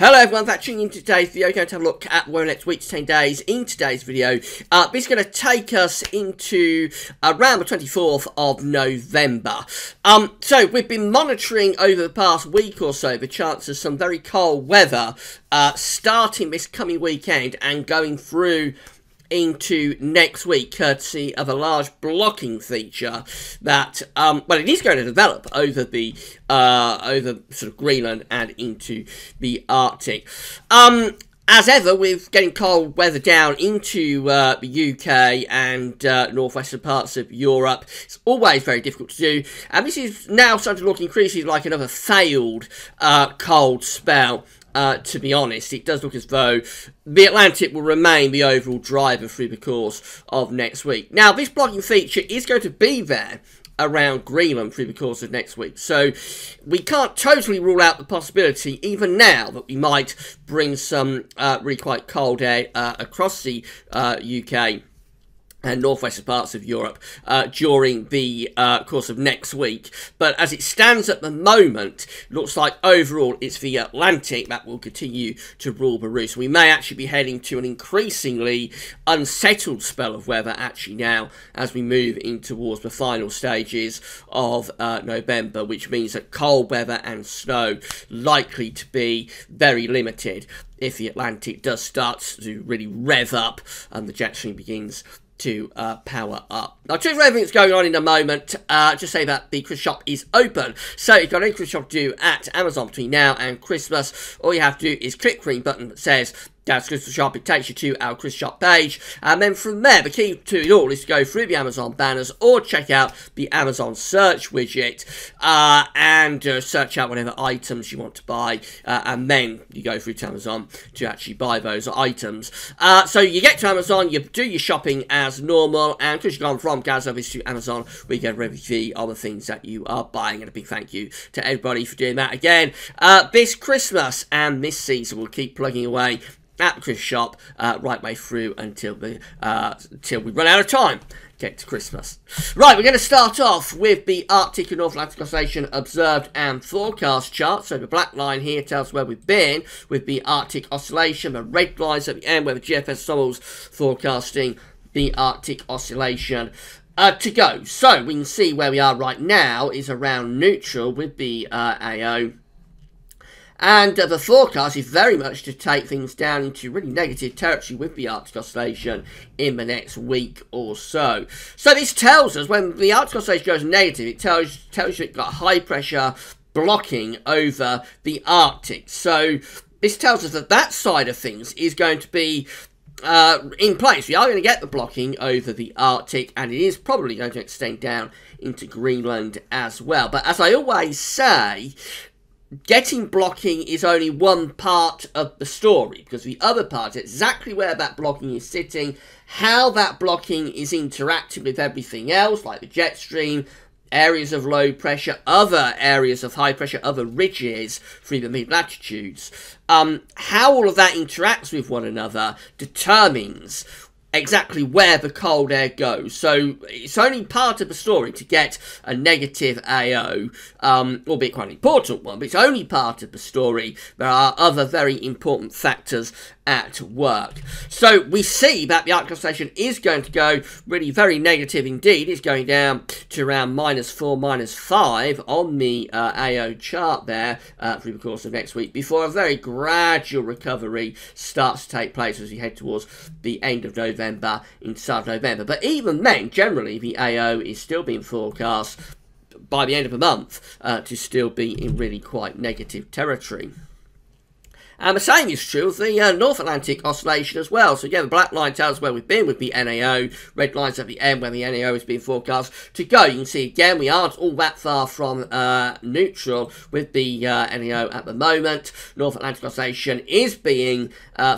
Hello everyone, thanks for tuning in to today's video. We're going to have a look at the weather next week to 10 days in today's video. This is going to take us into around the 24th of November. So we've been monitoring over the past week or so the chance of some very cold weather starting this coming weekend and going through into next week, courtesy of a large blocking feature that, well, it is going to develop over the, over sort of Greenland and into the Arctic. As ever, with getting cold weather down into the UK and northwestern parts of Europe, it's always very difficult to do. And this is now starting to look increasingly like another failed cold spell. To be honest, it does look as though the Atlantic will remain the overall driver through the course of next week. Now, this blocking feature is going to be there around Greenland through the course of next week. So we can't totally rule out the possibility, even now, that we might bring some really quite cold air across the UK and northwestern parts of Europe during the course of next week. But as it stands at the moment, looks like overall it's the Atlantic that will continue to rule the roost. We may actually be heading to an increasingly unsettled spell of weather actually now as we move in towards the final stages of November, which means that cold weather and snow likely to be very limited if the Atlantic does start to really rev up and the jet stream begins to power up. Now, to everything that's going on in a moment, just say that the Christmas shop is open. So if you've got any Christmas shop to do at Amazon between now and Christmas, all you have to do is click the green button that says Dad's Christmas Shop. It takes you to our Christmas Shop page, and then from there, the key to it all is to go through the Amazon banners or check out the Amazon search widget and search out whatever items you want to buy, and then you go through to Amazon to actually buy those items. So you get to Amazon, you do your shopping as normal, and because you've gone from Gaz Office to Amazon, we get a review of the things that you are buying, and a big thank you to everybody for doing that again. This Christmas and this season, we'll keep plugging away at the Christmas shop right way through until we run out of time. Get to Christmas. Right, we're going to start off with the Arctic and North Atlantic Oscillation observed and forecast chart. So the black line here tells where we've been with the Arctic Oscillation. The red lines at the end where the GFS ensembles forecasting the Arctic Oscillation to go. So we can see where we are right now is around neutral with the AO. And the forecast is very much to take things down into really negative territory with the Arctic Oscillation in the next week or so. So this tells us when the Arctic Oscillation goes negative, it tells you it's got high pressure blocking over the Arctic. So this tells us that that side of things is going to be in place. We are going to get the blocking over the Arctic, and it is probably going to extend down into Greenland as well. But as I always say, getting blocking is only one part of the story, because the other part is exactly where that blocking is sitting, how that blocking is interacting with everything else, like the jet stream, areas of low pressure, other areas of high pressure, other ridges through the mid-latitudes. How all of that interacts with one another determines exactly where the cold air goes. So it's only part of the story to get a negative AO, albeit quite an important one, but it's only part of the story. There are other very important factors at work. So we see that the Arctic Oscillation is going to go really very negative indeed. It's going down to around -4, -5 on the AO chart there through the course of next week, before a very gradual recovery starts to take place as we head towards the end of November, into start of November. But even then, generally, the AO is still being forecast by the end of the month to still be in really quite negative territory. And the same is true of the North Atlantic Oscillation as well. So again, the black line tells us where we've been with the NAO. Red lines at the end where the NAO is being forecast to go. You can see again, we aren't all that far from neutral with the NAO at the moment. North Atlantic Oscillation is being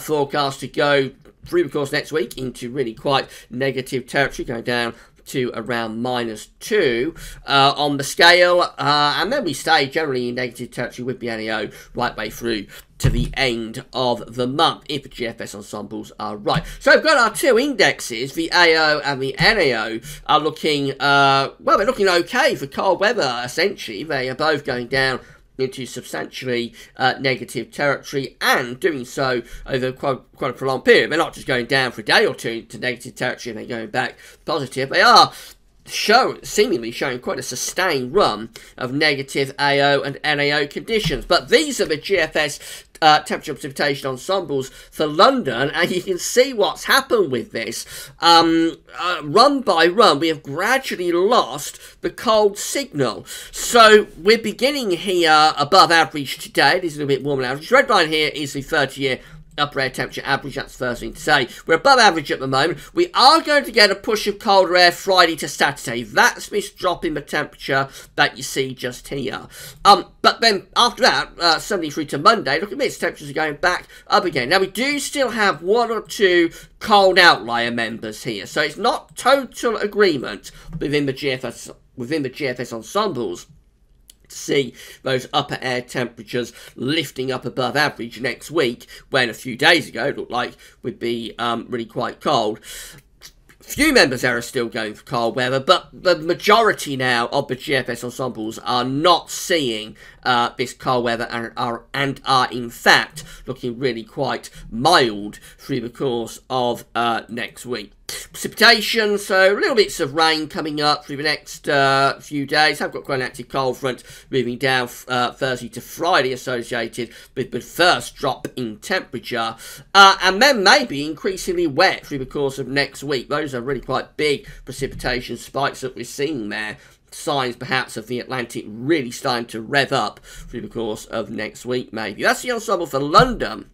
forecast to go through the course next week into really quite negative territory, going down to around -2 on the scale, and then we stay generally in negative territory with the NAO right way through to the end of the month, if the GFS ensembles are right. So we've got our two indexes, the AO and the NAO, are looking, well, they're looking okay for cold weather, essentially. They are both going down into substantially negative territory, and doing so over quite a prolonged period. They're not just going down for a day or two to negative territory and then going back positive. They are seemingly showing quite a sustained run of negative AO and NAO conditions. But these are the GFS temperature precipitation ensembles for London, and you can see what's happened with this. Run by run, we have gradually lost the cold signal. So we're beginning here above average today. This is a little bit warmer than average. Red line here is the 30-year upper air temperature average. That's the first thing to say. We're above average at the moment. We are going to get a push of colder air Friday to Saturday. That's this drop in the temperature that you see just here. But then after that, Sunday through to Monday, look at this, temperatures are going back up again. Now we do still have one or two cold outlier members here, so it's not total agreement within the GFS ensembles. See those upper air temperatures lifting up above average next week, when a few days ago it looked like would be really quite cold. Few members there are still going for cold weather, but the majority now of the GFS ensembles are not seeing this cold weather and are in fact looking really quite mild through the course of next week. Precipitation, so little bits of rain coming up through the next few days. I've got quite an active cold front moving down Thursday to Friday, associated with the first drop in temperature, and then maybe increasingly wet through the course of next week. Those are really quite big precipitation spikes that we're seeing there. Signs perhaps of the Atlantic really starting to rev up through the course of next week, maybe. That's the ensemble for London.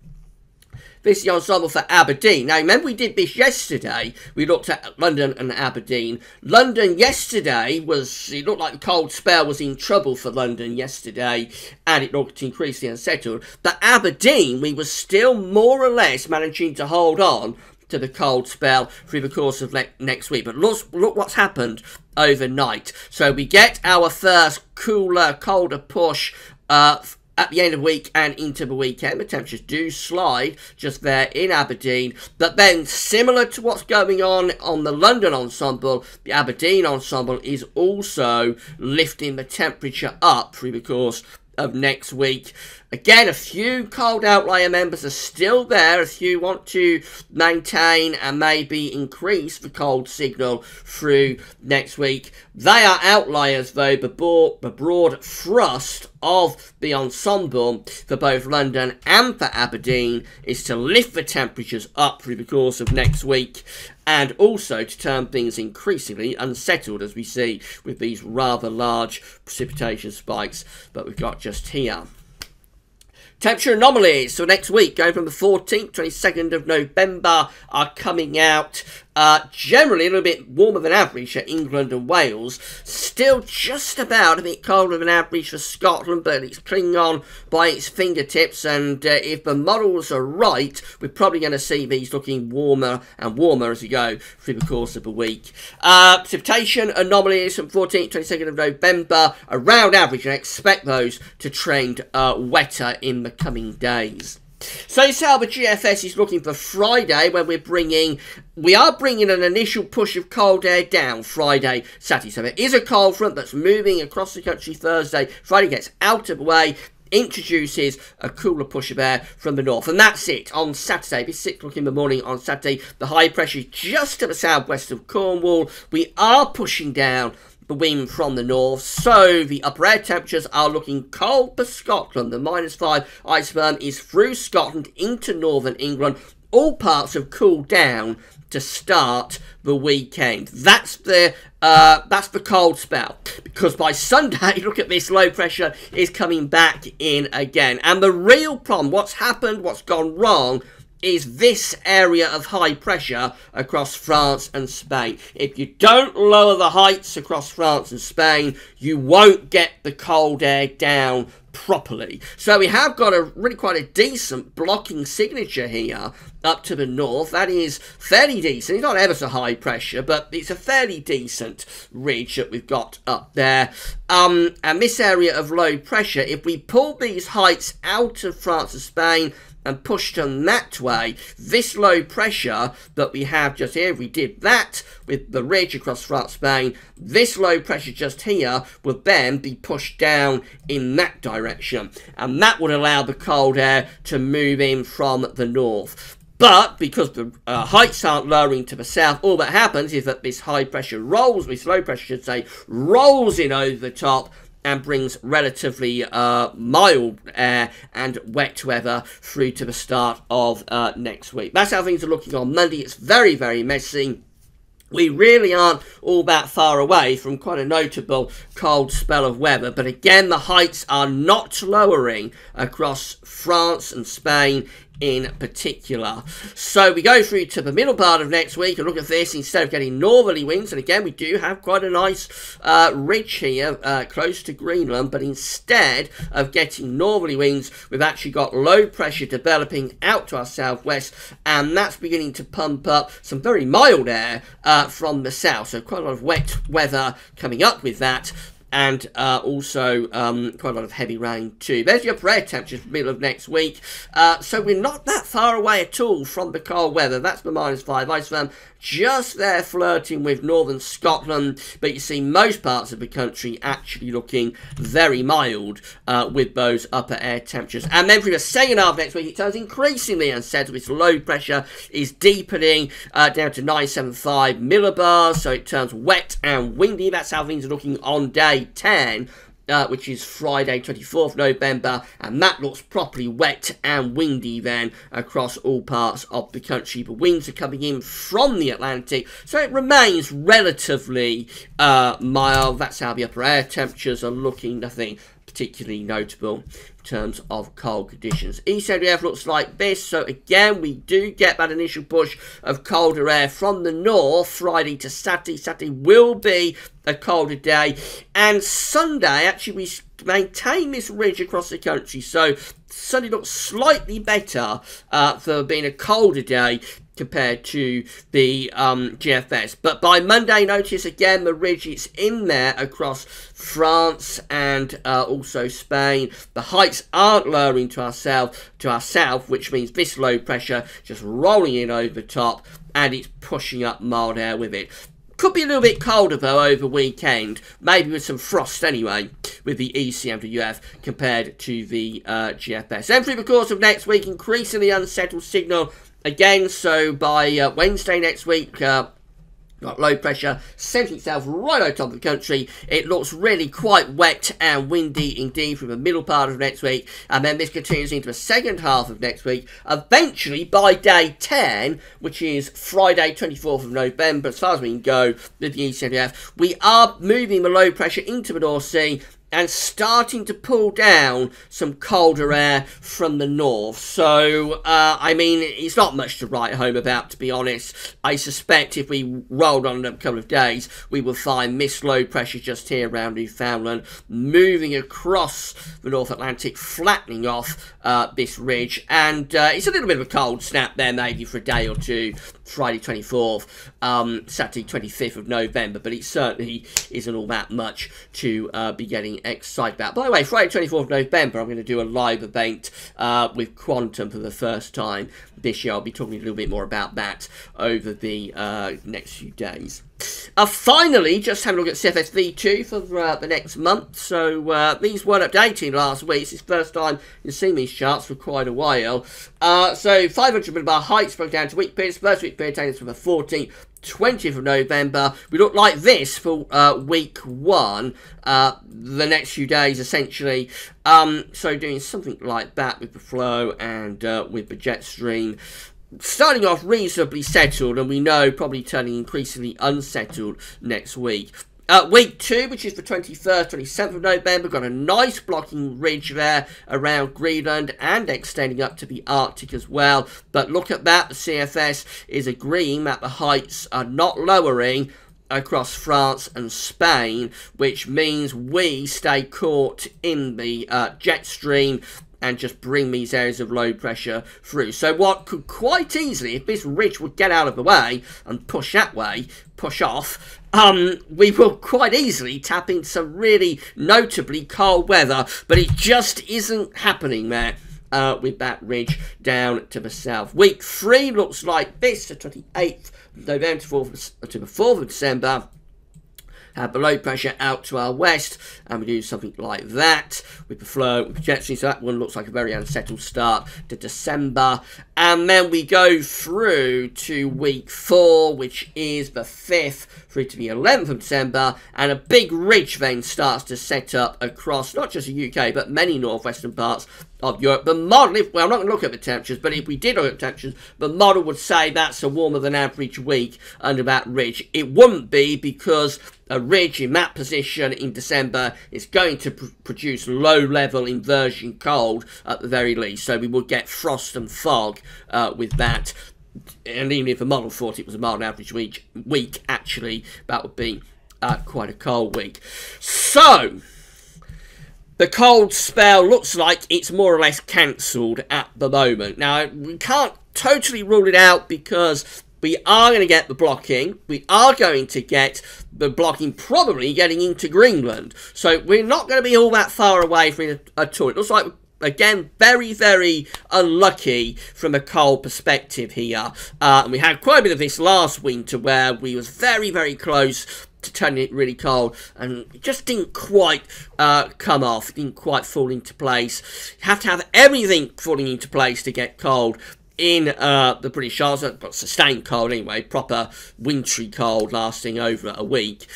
This is the ensemble for Aberdeen. Now, remember we did this yesterday. We looked at London and Aberdeen. London yesterday it looked like the cold spell was in trouble for London yesterday, and it looked increasingly unsettled. But Aberdeen, we were still more or less managing to hold on to the cold spell through the course of next week. But look what's happened overnight. So we get our first cooler, colder push at the end of the week and into the weekend. The temperatures do slide just there in Aberdeen, but then similar to what's going on the London ensemble, the Aberdeen ensemble is also lifting the temperature up through the course of next week. Again, a few cold outlier members are still there if you want to maintain and maybe increase the cold signal through next week. They are outliers though. The broad thrust of the ensemble for both London and for Aberdeen is to lift the temperatures up through the course of next week, and also to turn things increasingly unsettled, as we see with these rather large precipitation spikes that we've got just here. Temperature anomalies for next week, going from the 14th, 22nd of November, are coming out. Generally a little bit warmer than average for England and Wales. Still just about a bit colder than average for Scotland, but it's clinging on by its fingertips, and if the models are right, we're probably going to see these looking warmer and warmer as we go through the course of the week. Precipitation anomalies from 14th, 22nd of November, around average, and I expect those to trend wetter in the coming days. So you see how the GFS is looking for Friday, when we are bringing an initial push of cold air down Friday, Saturday. So there is a cold front that's moving across the country Thursday. Friday gets out of the way, introduces a cooler push of air from the north, and that's it on Saturday. It's 6 o'clock in the morning on Saturday. The high pressure is just to the southwest of Cornwall. We are pushing down the wind from the north, so the upper air temperatures are looking cold for Scotland. The -5 iceberg is through Scotland into northern England. All parts have cooled down to start the weekend. That's the cold spell, because by Sunday, look at this, low pressure is coming back in again. And the real problem, what's happened, what's gone wrong, is this area of high pressure across France and Spain. If you don't lower the heights across France and Spain, you won't get the cold air down properly. So we have got a really quite a decent blocking signature here up to the north. That is fairly decent. It's not ever so high pressure, but it's a fairly decent ridge that we've got up there. And this area of low pressure, if we pull these heights out of France and Spain and pushed them that way, this low pressure that we have just here, we did that with the ridge across France, Spain, this low pressure just here would then be pushed down in that direction, and that would allow the cold air to move in from the north. But because the heights aren't lowering to the south, all that happens is that this high pressure rolls, this low pressure should say, rolls in over the top and brings relatively mild air and wet weather through to the start of next week. That's how things are looking on Monday. It's very, very messy. We really aren't all that far away from quite a notable cold spell of weather. But again, the heights are not lowering across France and Spain in particular. So we go through to the middle part of next week and look at this. Instead of getting northerly winds, and again we do have quite a nice ridge here close to Greenland, but instead of getting northerly winds, we've actually got low pressure developing out to our southwest, and that's beginning to pump up some very mild air from the south. So quite a lot of wet weather coming up with that. And also quite a lot of heavy rain too. There's your upper air temperatures middle of next week. So we're not that far away at all from the cold weather. That's the -5 ice firm. Just there flirting with northern Scotland, but you see most parts of the country actually looking very mild with those upper air temperatures. And then through the second half of next week, it turns increasingly unsettled. This low pressure is deepening down to 975 millibars, so it turns wet and windy. That's how things are looking on day 10. Which is Friday 24th November, and that looks properly wet and windy then across all parts of the country. The winds are coming in from the Atlantic, so it remains relatively mild. That's how the upper air temperatures are looking. Nothing particularly notable in terms of cold conditions. ECMWF looks like this. So again, we do get that initial push of colder air from the north Friday to Saturday. Saturday will be a colder day, and Sunday actually we maintain this ridge across the country, so Sunday looks slightly better for being a colder day compared to the GFS. But by Monday, notice again the ridge is in there across France and also Spain. The heights aren't lowering to our south, which means this low pressure just rolling in over the top, and it's pushing up mild air with it. Could be a little bit colder though over weekend, maybe with some frost anyway, with the ECMWF compared to the GFS. Then through the course of next week, increasingly unsettled signal again. So by Wednesday next week, got low pressure centering itself right on top of the country. It looks really quite wet and windy indeed from the middle part of next week, and then this continues into the second half of next week. Eventually by day 10, which is Friday 24th of November, as far as we can go with the ECMWF, we are moving the low pressure into the North Sea and starting to pull down some colder air from the north. So, I mean, it's not much to write home about, to be honest. I suspect if we rolled on in a couple of days, we will find this low pressure just here around Newfoundland, moving across the North Atlantic, flattening off this ridge. And it's a little bit of a cold snap there, maybe for a day or two, Friday 24th, Saturday 25th of November, but it certainly isn't all that much to be getting excited about. By the way, Friday 24th of November, I'm going to do a live event with Quantum for the first time this year. I'll be talking a little bit more about that over the next few days. Finally, just having a look at CFSV2 for the next month. So these weren't updated last week. It's the first time you've seen these charts for quite a while. So 500 millibar heights broke down to week periods. First week period taken from the 14th 20th of November. We look like this for week 1, the next few days essentially. So doing something like that with the flow and with the jet stream. Starting off reasonably settled, and we know probably turning increasingly unsettled next week. Week 2, which is the 21st, 27th of November, got a nice blocking ridge there around Greenland and extending up to the Arctic as well. But look at that, the CFS is agreeing that the heights are not lowering across France and Spain, which means we stay caught in the jet stream and just bring these areas of low pressure through. So what could quite easily, if this ridge would get out of the way and push that way, push off, we will quite easily tap into some really notably cold weather, but it just isn't happening there. with that ridge down to the south. Week 3 looks like this, the 28th of November to the 4th of December. Have the low pressure out to our west, and we do something like that with the flow and projection. So that one looks like a very unsettled start to December. And then we go through to week 4, which is the 5th through to the 11th of December, and a big ridge then starts to set up across not just the UK but many northwestern parts of Europe. The model, well, I'm not going to look at the temperatures, but if we did look at temperatures, the model would say that's a warmer than average week under that ridge. It wouldn't be, because a ridge in that position in December is going to produce low-level inversion cold at the very least. So we would get frost and fog with that. And even if the model thought it was a mild average week, actually, that would be quite a cold week. So the cold spell looks like it's more or less cancelled at the moment. Now, we can't totally rule it out, because we are going to get the blocking. We are going to get the blocking probably getting into Greenland. So we're not going to be all that far away from it at all. It looks like, again, very, very unlucky from a cold perspective here. And we had quite a bit of this last winter, where we was very, very close to turning it really cold, and it just didn't quite come off. It didn't quite fall into place. You have to have everything falling into place to get cold in the British Isles. But sustained cold anyway, proper wintry cold lasting over a week.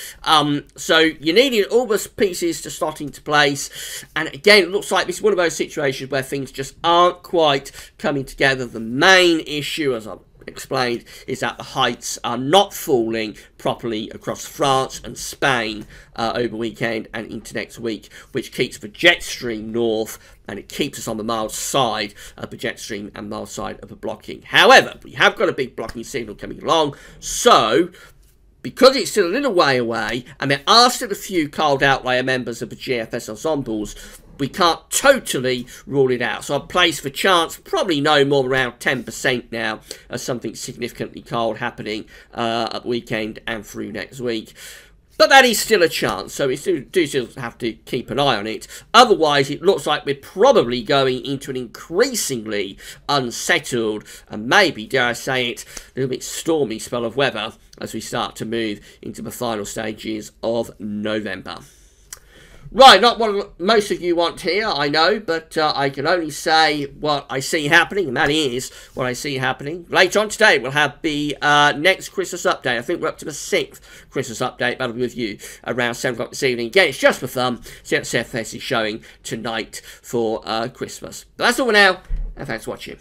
So you needed all the pieces to slot into place, and again, it looks like this is one of those situations where things just aren't quite coming together. The main issue, as I've explained, is that the heights are not falling properly across France and Spain over weekend and into next week, which keeps the jet stream north, and it keeps us on the mild side of the jet stream and mild side of the blocking. However, we have got a big blocking signal coming along, so because it's still a little way away, and there are still a few cold outlier members of the GFS ensembles, we can't totally rule it out. So I've placed the chance probably no more around 10% now of something significantly cold happening at the weekend and through next week. But that is still a chance, so we do still have to keep an eye on it. Otherwise, it looks like we're probably going into an increasingly unsettled and maybe, dare I say it, a little bit stormy spell of weather as we start to move into the final stages of November. Right, not what most of you want here, I know, but I can only say what I see happening, and that is what I see happening. Later on today, we'll have the next Christmas update. I think we're up to the 6th Christmas update. That'll be with you around 7 o'clock this evening. Again, it's just for fun. See what CFS is showing tonight for Christmas. But that's all for now, and thanks for watching.